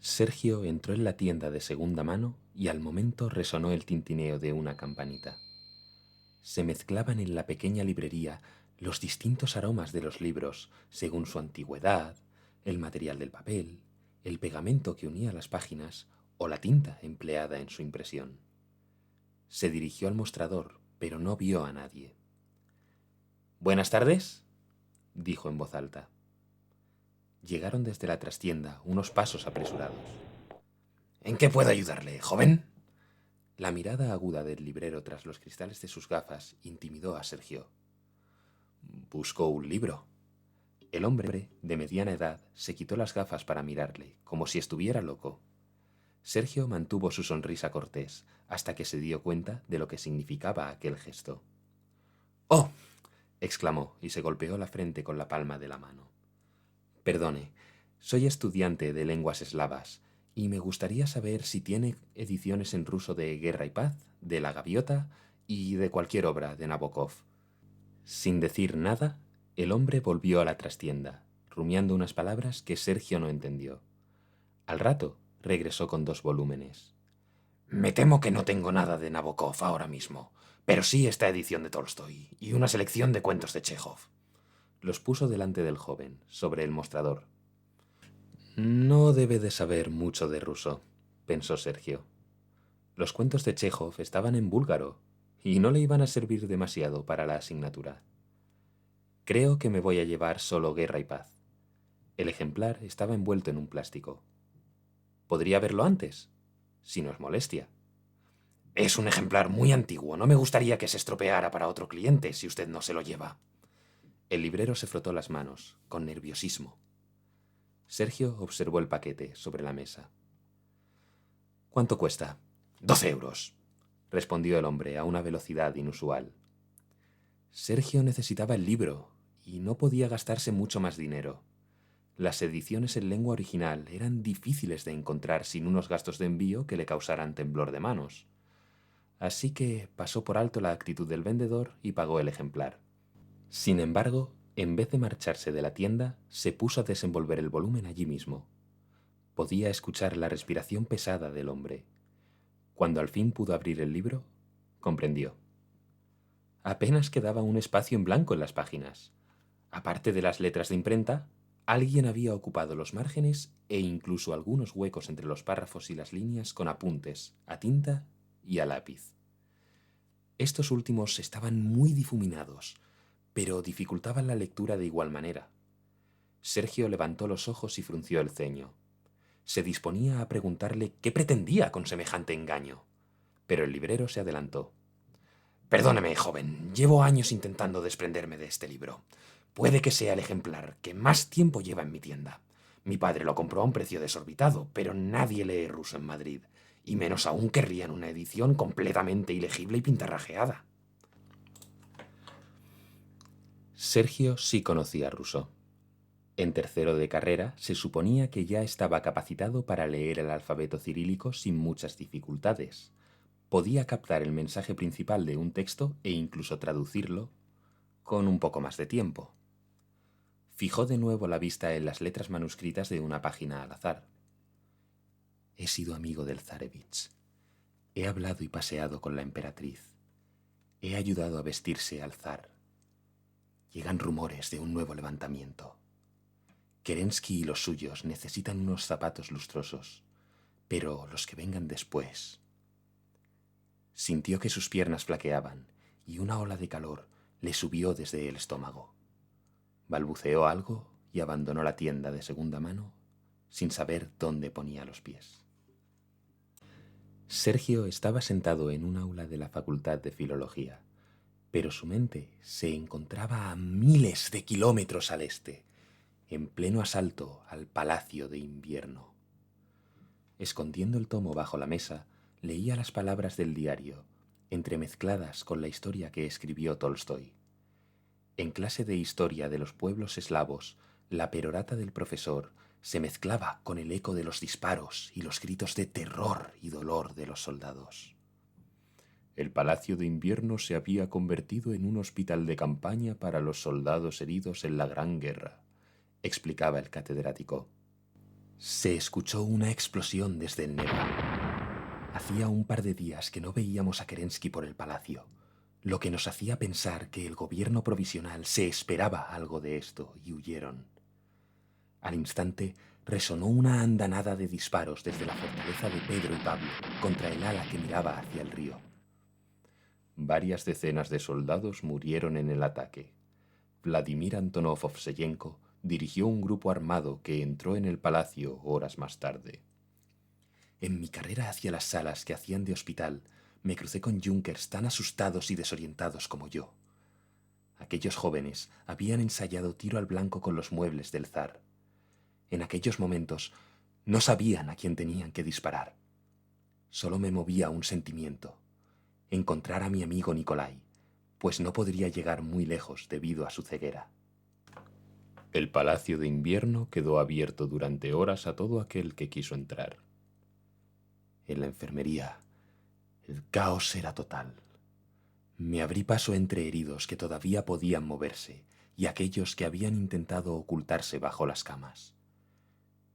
Sergio entró en la tienda de segunda mano y al momento resonó el tintineo de una campanita. Se mezclaban en la pequeña librería los distintos aromas de los libros según su antigüedad, el material del papel, el pegamento que unía las páginas o la tinta empleada en su impresión. Se dirigió al mostrador, pero no vio a nadie. «Buenas tardes», dijo en voz alta. Llegaron desde la trastienda unos pasos apresurados. ¿En qué puedo ayudarle, joven? La mirada aguda del librero tras los cristales de sus gafas intimidó a Sergio. Busco un libro. El hombre, de mediana edad, se quitó las gafas para mirarle, como si estuviera loco. Sergio mantuvo su sonrisa cortés hasta que se dio cuenta de lo que significaba aquel gesto. ¡Oh!, exclamó y se golpeó la frente con la palma de la mano. Perdone, soy estudiante de lenguas eslavas y me gustaría saber si tiene ediciones en ruso de Guerra y Paz, de La Gaviota y de cualquier obra de Nabokov. Sin decir nada, el hombre volvió a la trastienda, rumiando unas palabras que Sergio no entendió. Al rato, regresó con 2 volúmenes. Me temo que no tengo nada de Nabokov ahora mismo, pero sí esta edición de Tolstoy y una selección de cuentos de Chekhov. Los puso delante del joven, sobre el mostrador. No debe de saber mucho de ruso, pensó Sergio. Los cuentos de Chekhov estaban en búlgaro y no le iban a servir demasiado para la asignatura. Creo que me voy a llevar solo Guerra y Paz. El ejemplar estaba envuelto en un plástico. ¿Podría verlo antes? Si no es molestia. Es un ejemplar muy antiguo. No me gustaría que se estropeara para otro cliente si usted no se lo lleva. El librero se frotó las manos, con nerviosismo. Sergio observó el paquete sobre la mesa. ¿Cuánto cuesta? 12 euros, respondió el hombre a una velocidad inusual. Sergio necesitaba el libro y no podía gastarse mucho más dinero. Las ediciones en lengua original eran difíciles de encontrar sin unos gastos de envío que le causaran temblor de manos. Así que pasó por alto la actitud del vendedor y pagó el ejemplar. Sin embargo, en vez de marcharse de la tienda, se puso a desenvolver el volumen allí mismo. Podía escuchar la respiración pesada del hombre. Cuando al fin pudo abrir el libro, comprendió. Apenas quedaba un espacio en blanco en las páginas. Aparte de las letras de imprenta, alguien había ocupado los márgenes e incluso algunos huecos entre los párrafos y las líneas con apuntes, a tinta y a lápiz. Estos últimos estaban muy difuminados, pero dificultaban la lectura de igual manera. Sergio levantó los ojos y frunció el ceño. Se disponía a preguntarle qué pretendía con semejante engaño, pero el librero se adelantó. Perdóneme, joven. Llevo años intentando desprenderme de este libro. Puede que sea el ejemplar que más tiempo lleva en mi tienda. Mi padre lo compró a un precio desorbitado, pero nadie lee ruso en Madrid, y menos aún querrían una edición completamente ilegible y pintarrajeada. Sergio sí conocía ruso. En tercero de carrera se suponía que ya estaba capacitado para leer el alfabeto cirílico sin muchas dificultades. Podía captar el mensaje principal de un texto e incluso traducirlo con un poco más de tiempo. Fijó de nuevo la vista en las letras manuscritas de una página al azar. He sido amigo del zarevich. He hablado y paseado con la emperatriz. He ayudado a vestirse al zar. Llegan rumores de un nuevo levantamiento. Kerensky y los suyos necesitan unos zapatos lustrosos, pero los que vengan después. Sintió que sus piernas flaqueaban y una ola de calor le subió desde el estómago. Balbuceó algo y abandonó la tienda de segunda mano sin saber dónde ponía los pies. Sergio estaba sentado en un aula de la Facultad de Filología, pero su mente se encontraba a miles de kilómetros al este, en pleno asalto al Palacio de Invierno. Escondiendo el tomo bajo la mesa, leía las palabras del diario, entremezcladas con la historia que escribió Tolstoy. En clase de historia de los pueblos eslavos, la perorata del profesor se mezclaba con el eco de los disparos y los gritos de terror y dolor de los soldados. El Palacio de Invierno se había convertido en un hospital de campaña para los soldados heridos en la Gran Guerra, explicaba el catedrático. Se escuchó una explosión desde el Neva. Hacía un par de días que no veíamos a Kerensky por el palacio, lo que nos hacía pensar que el gobierno provisional se esperaba algo de esto y huyeron. Al instante resonó una andanada de disparos desde la fortaleza de Pedro y Pablo contra el ala que miraba hacia el río. Varias decenas de soldados murieron en el ataque. Vladimir Antonov Ovseyenko dirigió un grupo armado que entró en el palacio horas más tarde. En mi carrera hacia las salas que hacían de hospital, me crucé con junkers tan asustados y desorientados como yo. Aquellos jóvenes habían ensayado tiro al blanco con los muebles del zar. En aquellos momentos no sabían a quién tenían que disparar. Solo me movía un sentimiento: encontrar a mi amigo Nikolai, pues no podría llegar muy lejos debido a su ceguera. El palacio de invierno quedó abierto durante horas a todo aquel que quiso entrar. En la enfermería, el caos era total. Me abrí paso entre heridos que todavía podían moverse y aquellos que habían intentado ocultarse bajo las camas.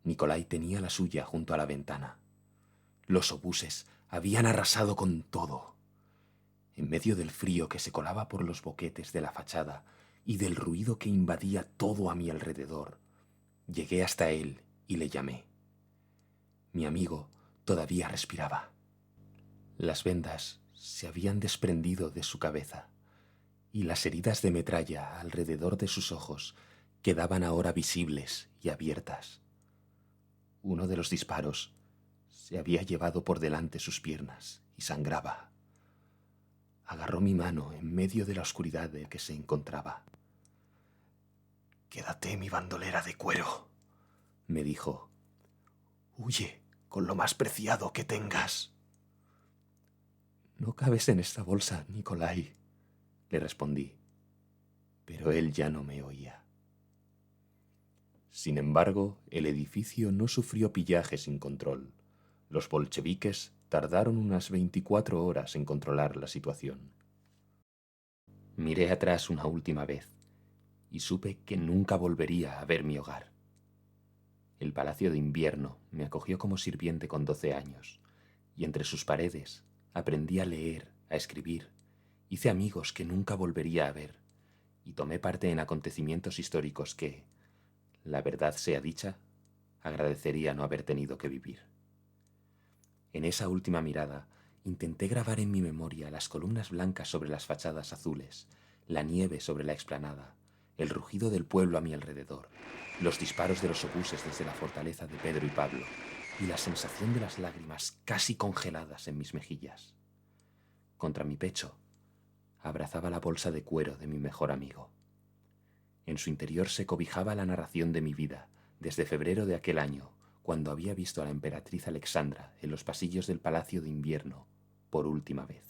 Nikolai tenía la suya junto a la ventana. Los obuses habían arrasado con todo. En medio del frío que se colaba por los boquetes de la fachada y del ruido que invadía todo a mi alrededor, llegué hasta él y le llamé. Mi amigo todavía respiraba. Las vendas se habían desprendido de su cabeza y las heridas de metralla alrededor de sus ojos quedaban ahora visibles y abiertas. Uno de los disparos se había llevado por delante sus piernas y sangraba. Agarró mi mano en medio de la oscuridad en que se encontraba. «Quédate, mi bandolera de cuero», me dijo. «Huye con lo más preciado que tengas». «No cabes en esta bolsa, Nikolai», le respondí, pero él ya no me oía. Sin embargo, el edificio no sufrió pillaje sin control. Los bolcheviques tardaron unas 24 horas en controlar la situación. Miré atrás una última vez y supe que nunca volvería a ver mi hogar. El palacio de invierno me acogió como sirviente con 12 años, y entre sus paredes aprendí a leer, a escribir, hice amigos que nunca volvería a ver, y tomé parte en acontecimientos históricos que, la verdad sea dicha, agradecería no haber tenido que vivir. En esa última mirada, intenté grabar en mi memoria las columnas blancas sobre las fachadas azules, la nieve sobre la explanada, el rugido del pueblo a mi alrededor, los disparos de los obuses desde la fortaleza de Pedro y Pablo, y la sensación de las lágrimas casi congeladas en mis mejillas. Contra mi pecho, abrazaba la bolsa de cuero de mi mejor amigo. En su interior se cobijaba la narración de mi vida, desde febrero de aquel año, cuando había visto a la emperatriz Alexandra en los pasillos del Palacio de Invierno por última vez.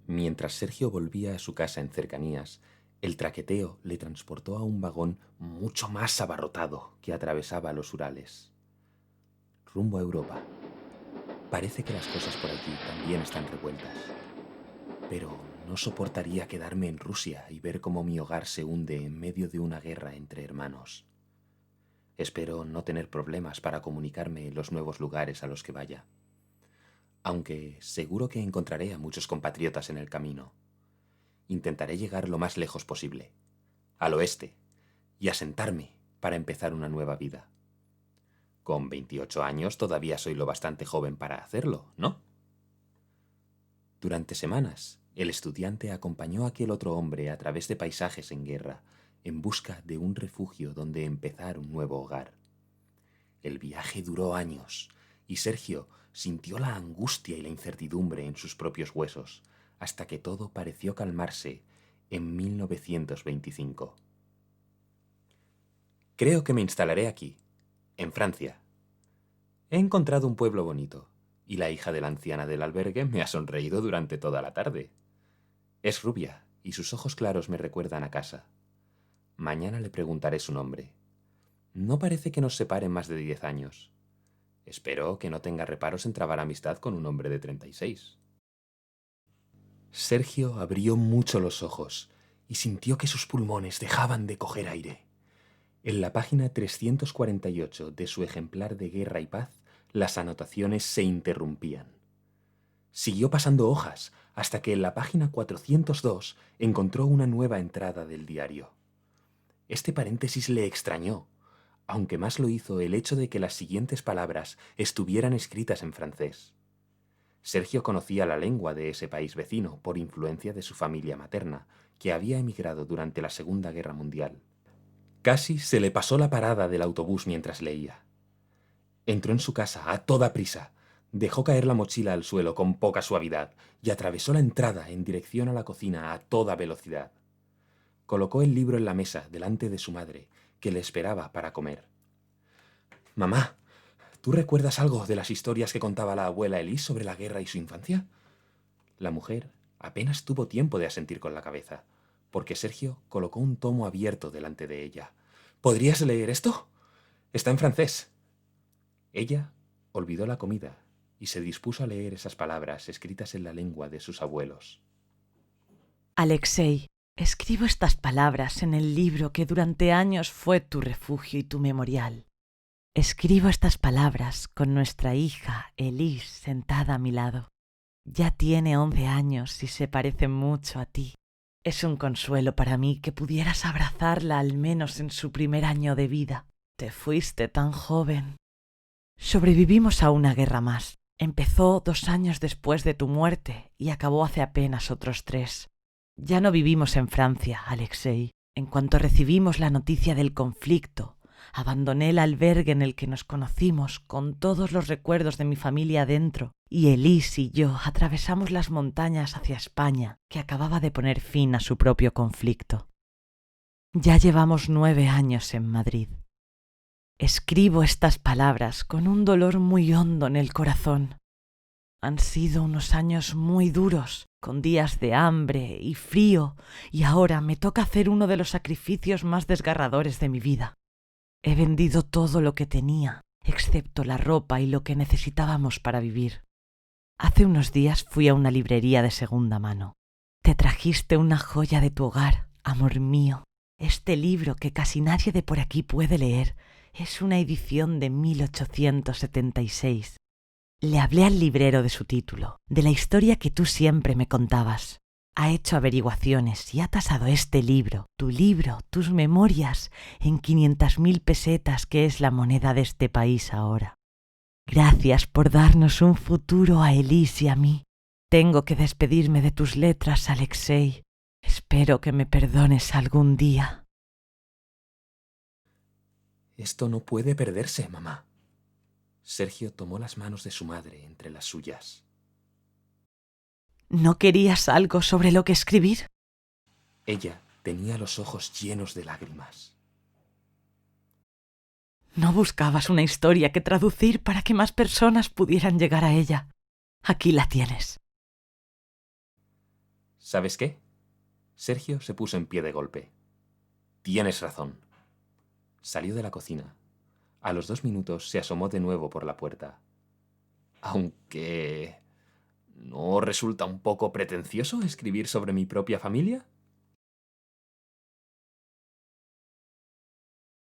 Mientras Sergio volvía a su casa en cercanías, el traqueteo le transportó a un vagón mucho más abarrotado que atravesaba los Urales. Rumbo a Europa. Parece que las cosas por allí también están revueltas. Pero no soportaría quedarme en Rusia y ver cómo mi hogar se hunde en medio de una guerra entre hermanos. Espero no tener problemas para comunicarme en los nuevos lugares a los que vaya. Aunque seguro que encontraré a muchos compatriotas en el camino. Intentaré llegar lo más lejos posible, al oeste, y asentarme para empezar una nueva vida. Con 28 años todavía soy lo bastante joven para hacerlo, ¿no? Durante semanas, el estudiante acompañó a aquel otro hombre a través de paisajes en guerra, en busca de un refugio donde empezar un nuevo hogar. El viaje duró años, y Sergio sintió la angustia y la incertidumbre en sus propios huesos, hasta que todo pareció calmarse en 1925. Creo que me instalaré aquí, en Francia. He encontrado un pueblo bonito, y la hija de la anciana del albergue me ha sonreído durante toda la tarde. Es rubia, y sus ojos claros me recuerdan a casa. Mañana le preguntaré su nombre. No parece que nos separen más de 10 años. Espero que no tenga reparos en trabar amistad con un hombre de 36. Sergio abrió mucho los ojos y sintió que sus pulmones dejaban de coger aire. En la página 348 de su ejemplar de Guerra y Paz, las anotaciones se interrumpían. Siguió pasando hojas hasta que en la página 402 encontró una nueva entrada del diario. Este paréntesis le extrañó, aunque más lo hizo el hecho de que las siguientes palabras estuvieran escritas en francés. Sergio conocía la lengua de ese país vecino por influencia de su familia materna, que había emigrado durante la Segunda Guerra Mundial. Casi se le pasó la parada del autobús mientras leía. Entró en su casa a toda prisa, dejó caer la mochila al suelo con poca suavidad y atravesó la entrada en dirección a la cocina a toda velocidad. Colocó el libro en la mesa delante de su madre, que le esperaba para comer. «Mamá, ¿tú recuerdas algo de las historias que contaba la abuela Elise sobre la guerra y su infancia?» La mujer apenas tuvo tiempo de asentir con la cabeza, porque Sergio colocó un tomo abierto delante de ella. «¿Podrías leer esto? Está en francés». Ella olvidó la comida y se dispuso a leer esas palabras escritas en la lengua de sus abuelos. Alexei, escribo estas palabras en el libro que durante años fue tu refugio y tu memorial. Escribo estas palabras con nuestra hija Elise sentada a mi lado. Ya tiene 11 años y se parece mucho a ti. Es un consuelo para mí que pudieras abrazarla al menos en su primer año de vida. Te fuiste tan joven. Sobrevivimos a una guerra más. Empezó 2 años después de tu muerte y acabó hace apenas otros 3. Ya no vivimos en Francia, Alexei. En cuanto recibimos la noticia del conflicto, abandoné el albergue en el que nos conocimos con todos los recuerdos de mi familia dentro y Elise y yo atravesamos las montañas hacia España, que acababa de poner fin a su propio conflicto. Ya llevamos 9 años en Madrid. Escribo estas palabras con un dolor muy hondo en el corazón. Han sido unos años muy duros, con días de hambre y frío, y ahora me toca hacer uno de los sacrificios más desgarradores de mi vida. He vendido todo lo que tenía, excepto la ropa y lo que necesitábamos para vivir. Hace unos días fui a una librería de segunda mano. Te trajiste una joya de tu hogar, amor mío. Este libro que casi nadie de por aquí puede leer es una edición de 1876. Le hablé al librero de su título, de la historia que tú siempre me contabas. Ha hecho averiguaciones y ha tasado este libro, tus memorias, en 500.000 pesetas, que es la moneda de este país ahora. Gracias por darnos un futuro a Elise y a mí. Tengo que despedirme de tus letras, Alexei. Espero que me perdones algún día. «Esto no puede perderse, mamá». Sergio tomó las manos de su madre entre las suyas. ¿No querías algo sobre lo que escribir? Ella tenía los ojos llenos de lágrimas. ¿No buscabas una historia que traducir para que más personas pudieran llegar a ella? Aquí la tienes. ¿Sabes qué? Sergio se puso en pie de golpe. «Tienes razón». Salió de la cocina. A los 2 minutos se asomó de nuevo por la puerta. «Aunque... ¿no resulta un poco pretencioso escribir sobre mi propia familia?».